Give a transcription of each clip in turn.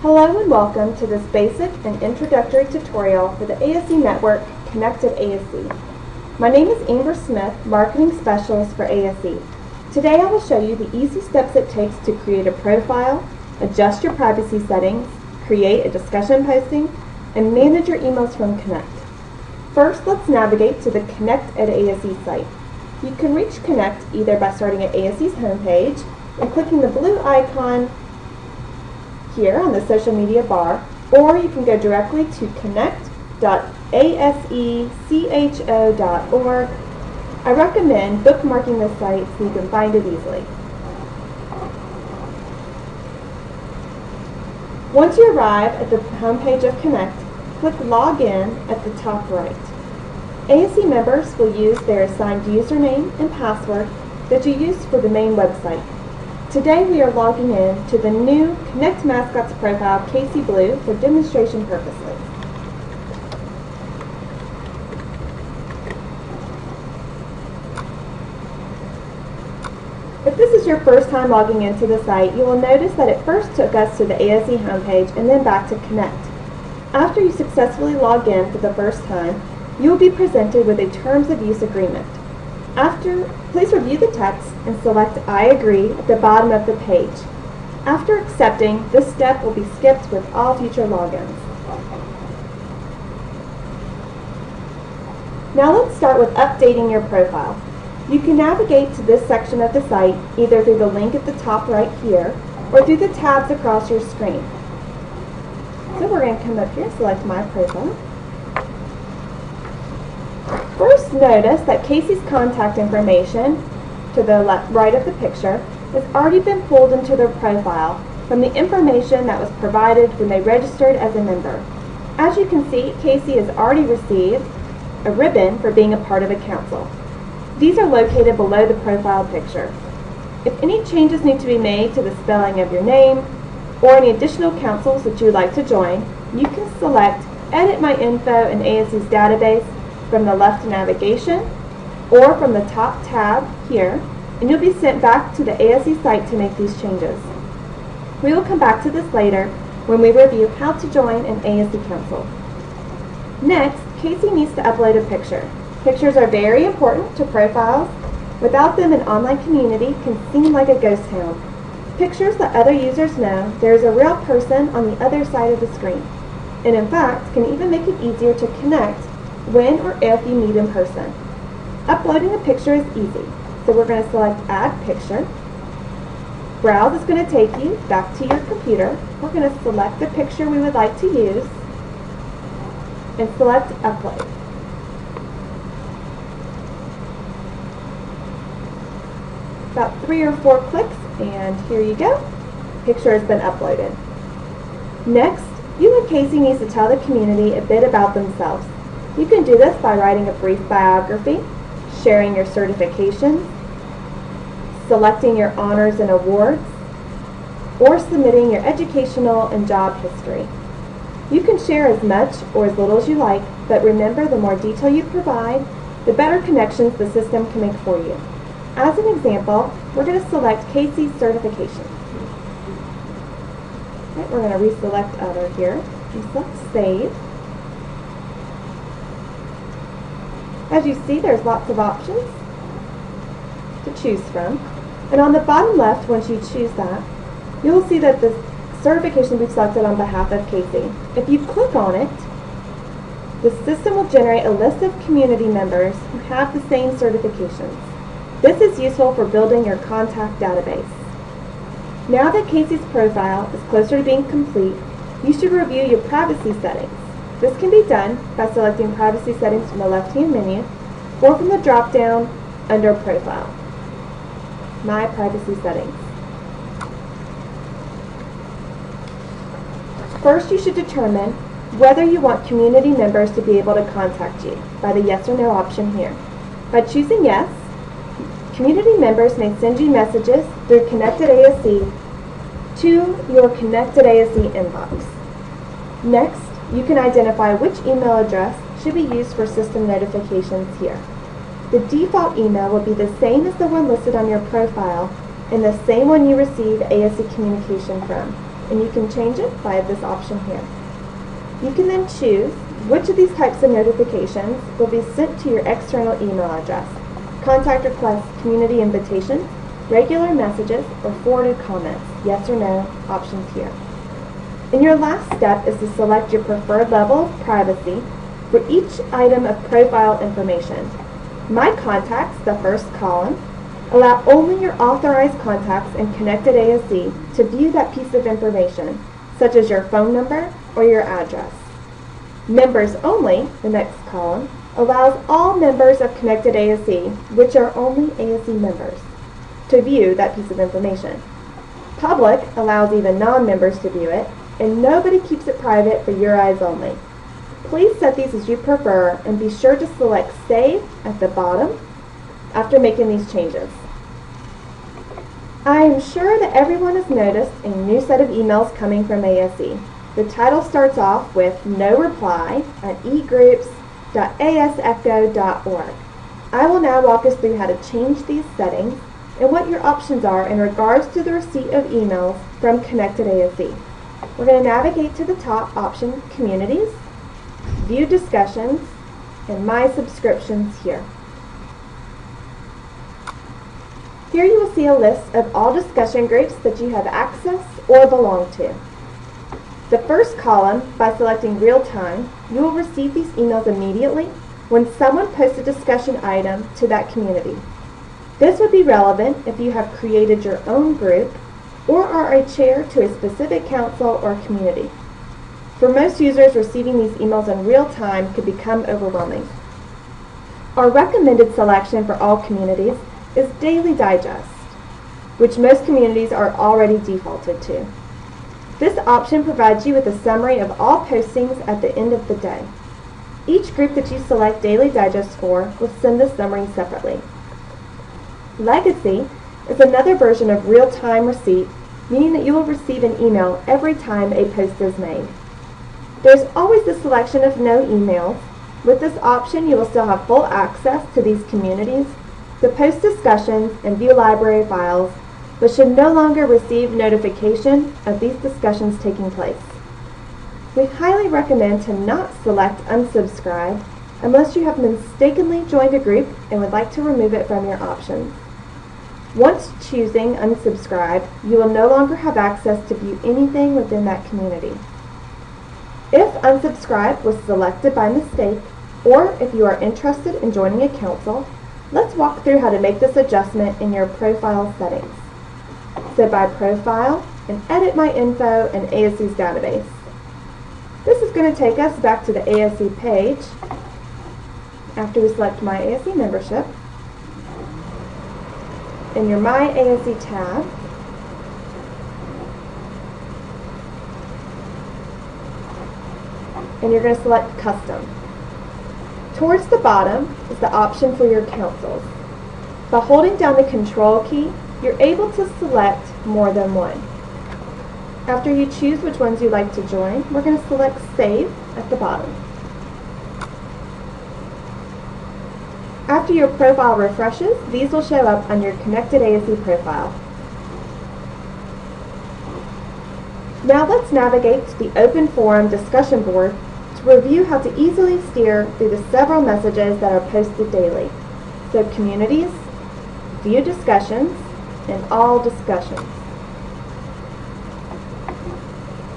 Hello and welcome to this basic and introductory tutorial for the ASE Network Connected ASE. My name is Amber Smith, Marketing Specialist for ASE. Today I will show you the easy steps it takes to create a profile, adjust your privacy settings, create a discussion posting, and manage your emails from Connect. First, let's navigate to the Connect at ASE site. You can reach Connect either by starting at ASE's homepage and clicking the blue icon here on the social media bar, or you can go directly to connect.asecho.org. I recommend bookmarking this site so you can find it easily. Once you arrive at the homepage of Connect, click Login at the top right. ASE members will use their assigned username and password that you used for the main website. Today we are logging in to the new Connect Mascots profile Casey Blue for demonstration purposes. If this is your first time logging into the site, you will notice that it first took us to the ASE homepage and then back to Connect. After you successfully log in for the first time, you will be presented with a Terms of Use agreement. Please review the text and select I agree at the bottom of the page. After accepting, this step will be skipped with all future logins. Now let's start with updating your profile. You can navigate to this section of the site either through the link at the top right here or through the tabs across your screen. So we're going to come up here and select My Profile. First, notice that Casey's contact information to the right of the picture has already been pulled into their profile from the information that was provided when they registered as a member. As you can see, Casey has already received a ribbon for being a part of a council. These are located below the profile picture. If any changes need to be made to the spelling of your name or any additional councils that you would like to join, you can select Edit My Info in ASE's database from the left navigation or from the top tab here, and you'll be sent back to the ASE site to make these changes. We will come back to this later when we review how to join an ASE council. Next, Casey needs to upload a picture. Pictures are very important to profiles. Without them, an online community can seem like a ghost town. Pictures let other users know there is a real person on the other side of the screen, and in fact can even make it easier to connect when or if you meet in person. Uploading a picture is easy, so we're going to select Add Picture. Browse is going to take you back to your computer. We're going to select the picture we would like to use and select Upload. About 3 or 4 clicks and here you go. Picture has been uploaded. Next, you and Casey needs to tell the community a bit about themselves. You can do this by writing a brief biography, sharing your certifications, selecting your honors and awards, or submitting your educational and job history. You can share as much or as little as you like, but remember, the more detail you provide, the better connections the system can make for you. As an example, we're going to select Casey's certification. Okay, we're going to reselect Other here and select Save. As you see, there's lots of options to choose from. And on the bottom left, once you choose that, you will see that the certification we've selected on behalf of Casey. If you click on it, the system will generate a list of community members who have the same certifications. This is useful for building your contact database. Now that Casey's profile is closer to being complete, you should review your privacy settings. This can be done by selecting Privacy Settings from the left-hand menu or from the drop-down under Profile. My Privacy Settings. First, you should determine whether you want community members to be able to contact you by the Yes or No option here. By choosing Yes, community members may send you messages through Connected ASE to your Connected ASE inbox. Next, you can identify which email address should be used for system notifications here. The default email will be the same as the one listed on your profile and the same one you receive ASE communication from. and you can change it by this option here. You can then choose which of these types of notifications will be sent to your external email address: contact requests, community invitations, regular messages, or forwarded comments, yes or no options here. And your last step is to select your preferred level of privacy for each item of profile information. My Contacts, the first column, allow only your authorized contacts in Connected ASE to view that piece of information, such as your phone number or your address. Members Only, the next column, allows all members of Connected ASE, which are only ASE members, to view that piece of information. Public allows even non-members to view it, and nobody keeps it private for your eyes only. Please set these as you prefer and be sure to select Save at the bottom after making these changes. I am sure that everyone has noticed a new set of emails coming from ASE. The title starts off with "No reply" at egroups.aseecho.org. I will now walk us through how to change these settings and what your options are in regards to the receipt of emails from Connected ASE. We're going to navigate to the top option, Communities, View Discussions, and My Subscriptions here. Here you will see a list of all discussion groups that you have access or belong to. The first column, by selecting Real Time, you will receive these emails immediately when someone posts a discussion item to that community. This would be relevant if you have created your own group or are a chair to a specific council or community. For most users, receiving these emails in real time could become overwhelming. Our recommended selection for all communities is Daily Digest, which most communities are already defaulted to. This option provides you with a summary of all postings at the end of the day. Each group that you select Daily Digest for will send the summary separately. Legacy is another version of real-time receipt, meaning that you will receive an email every time a post is made. There's always the selection of no emails. With this option, you will still have full access to these communities, to post discussions and view library files, but should no longer receive notification of these discussions taking place. We highly recommend to not select unsubscribe unless you have mistakenly joined a group and would like to remove it from your options. Once choosing unsubscribe, you will no longer have access to view anything within that community. If unsubscribe was selected by mistake, or if you are interested in joining a council, let's walk through how to make this adjustment in your profile settings. So by profile, and edit my info in ASE's database. This is going to take us back to the ASE page after we select My ASE Membership. In your My ASE tab, and you're going to select Custom. Towards the bottom is the option for your councils. By holding down the Control key, you're able to select more than one. After you choose which ones you'd like to join, we're going to select Save at the bottom. After your profile refreshes, these will show up on your Connected ASE profile. Now let's navigate to the Open Forum discussion board to review how to easily steer through the several messages that are posted daily. So Communities, View Discussions, and All Discussions.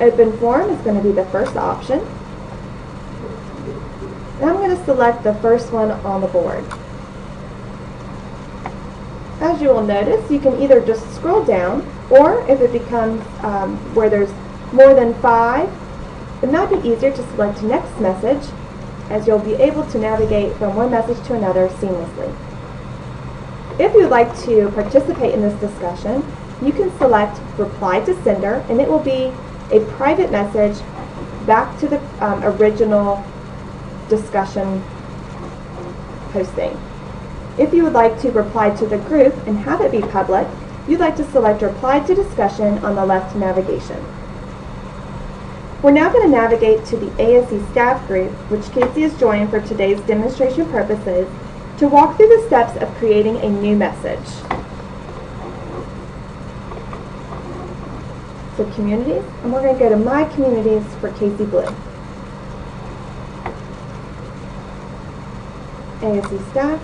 Open Forum is going to be the first option. And I'm going to select the first one on the board. As you will notice, you can either just scroll down, or if it becomes where there's more than 5, it might be easier to select Next Message, as you'll be able to navigate from one message to another seamlessly. If you'd like to participate in this discussion, you can select Reply to Sender, and it will be a private message back to the original discussion posting. If you would like to reply to the group and have it be public, you'd like to select Reply to Discussion on the left navigation. We're now going to navigate to the ASE staff group, which Casey has joined for today's demonstration purposes, to walk through the steps of creating a new message. to communities, and we're going to go to My Communities for Casey Blue. ASE staff.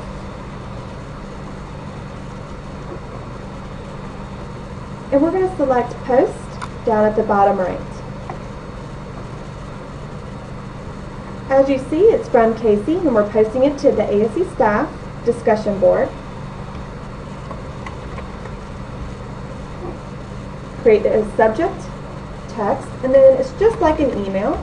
And we're going to select Post down at the bottom right. As you see, it's from Casey, and we're posting it to the ASE staff discussion board. Create a subject, text, and then it's just like an email.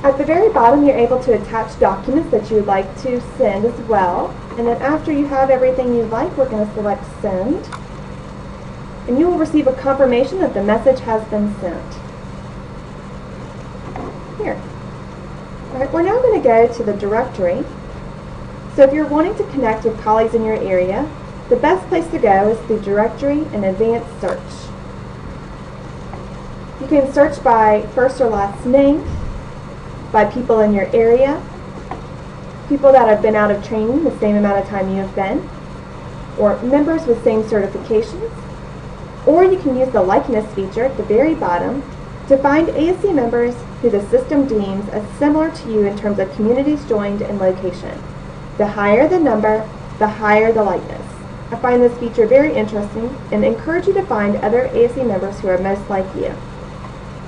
At the very bottom, you're able to attach documents that you would like to send as well. And then after you have everything you'd like, we're going to select Send. And you will receive a confirmation that the message has been sent. Here. All right, we're now going to go to the directory. So if you're wanting to connect with colleagues in your area, the best place to go is the directory and advanced search. You can search by first or last name, by people in your area, people that have been out of training the same amount of time you have been, or members with same certifications, or you can use the likeness feature at the very bottom to find ASE members who the system deems as similar to you in terms of communities joined and location. The higher the number, the higher the likeness. I find this feature very interesting and encourage you to find other ASE members who are most like you.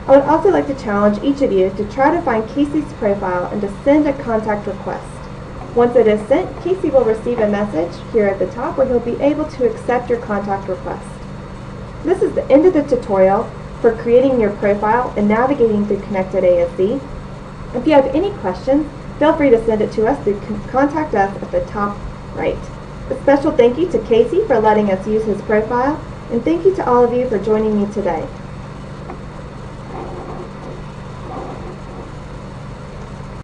I would also like to challenge each of you to try to find Casey's profile and to send a contact request. Once it is sent, Casey will receive a message here at the top where he'll be able to accept your contact request. This is the end of the tutorial for creating your profile and navigating through Connected ASE. If you have any questions, feel free to send it to us through Contact Us at the top right. A special thank you to Casey for letting us use his profile, and thank you to all of you for joining me today.